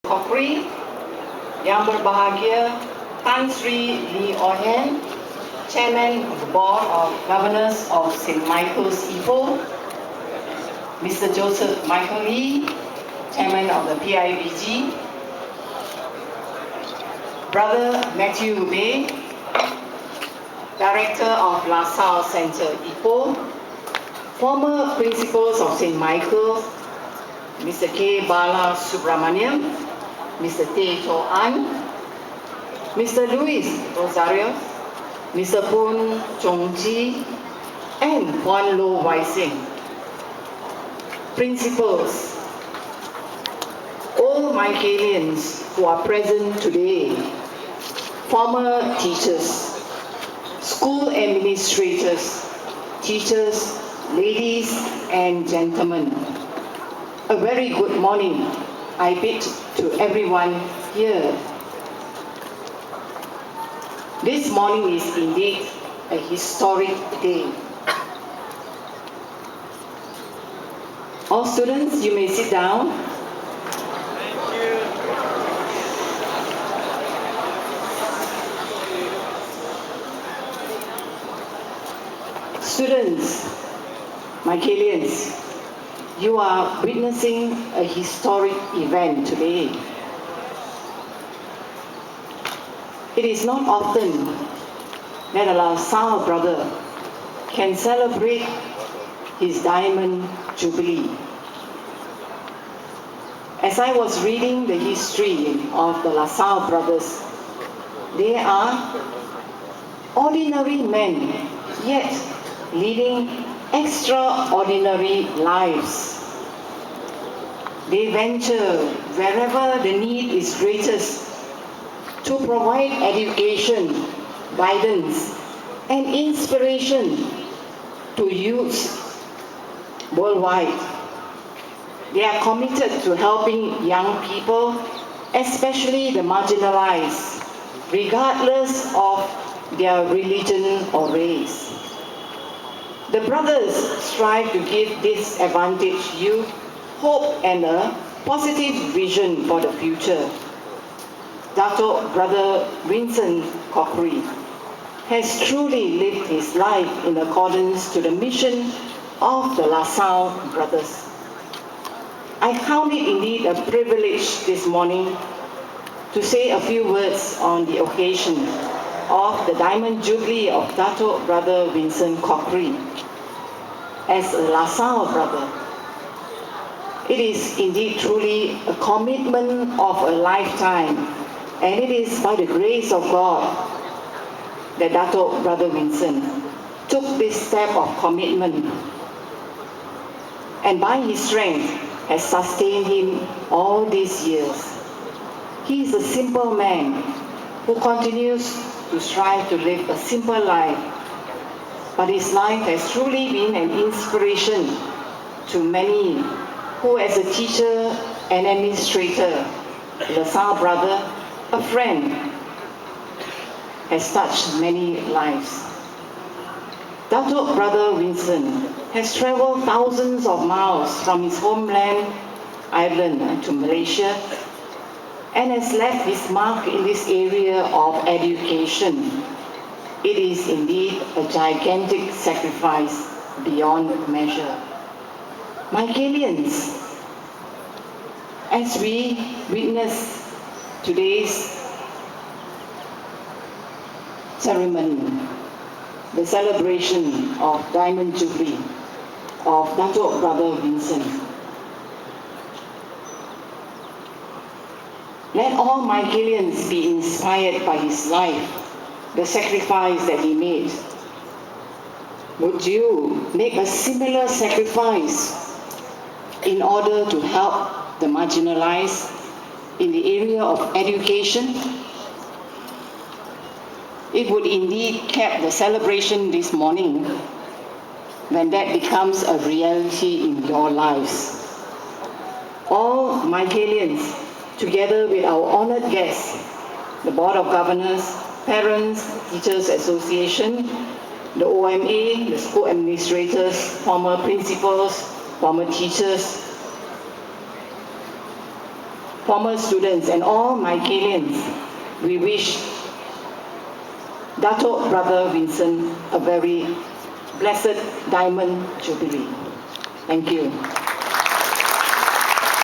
Kokri, Yang Berbahagia Tan Sri Lee Oyen, Chairman of the Board of Governors of St. Michael's Ipoh, Mr. Joseph Michael Lee, Chairman of the PIBG, Brother Matthew Bay, Director of La Salle Center Ipoh, former principals of St. Michael's, Mr. K. Bala Subramaniam, Mr. Teh Cho An, Mr. Luis Rosario, Mr. Poon Chong Ji, and Juan Lo Wai Sing. Principals, all Michaelians who are present today, former teachers, school administrators, teachers, ladies and gentlemen, a very good morning I bid to everyone here. This morning is indeed a historic day. All students, you may sit down. Thank you. Students, Michaelians, you are witnessing a historic event today. It is not often that a La Salle brother can celebrate his Diamond Jubilee. As I was reading the history of the La Salle brothers, they are ordinary men, yet leading extraordinary lives. They venture wherever the need is greatest to provide education, guidance, and inspiration to youths worldwide. They are committed to helping young people, especially the marginalized, regardless of their religion or race. The brothers strive to give disadvantaged youth hope and a positive vision for the future. Dato' Brother Vincent Kokri has truly lived his life in accordance to the mission of the La Salle brothers. I count it indeed a privilege this morning to say a few words on the occasion of the Diamond Jubilee of Dato' Brother Vincent Kokri. As a La Salle brother, it is indeed truly a commitment of a lifetime, and it is by the grace of God that Dato' Brother Vincent took this step of commitment, and by his strength has sustained him all these years. He is a simple man who continues to strive to live a simple life, but his life has truly been an inspiration to many who, as a teacher and administrator, La Salle brother, a friend, has touched many lives. Dato' Brother Vincent has traveled thousands of miles from his homeland, Ireland, to Malaysia, and has left his mark in this area of education. It is indeed a gigantic sacrifice beyond measure. Michaelians, as we witness today's ceremony, the celebration of Diamond Jubilee of Dato' Brother Vincent, let all Michaelians be inspired by his life, the sacrifice that he made. Would you make a similar sacrifice in order to help the marginalized in the area of education? It would indeed cap the celebration this morning when that becomes a reality in your lives. All Michaelians, together with our honored guests, the Board of Governors, Parents, Teachers Association, the OMA, the school administrators, former principals, former teachers, former students, and all Michaelians, we wish Dato' Brother Vincent a very blessed Diamond Jubilee. Thank you.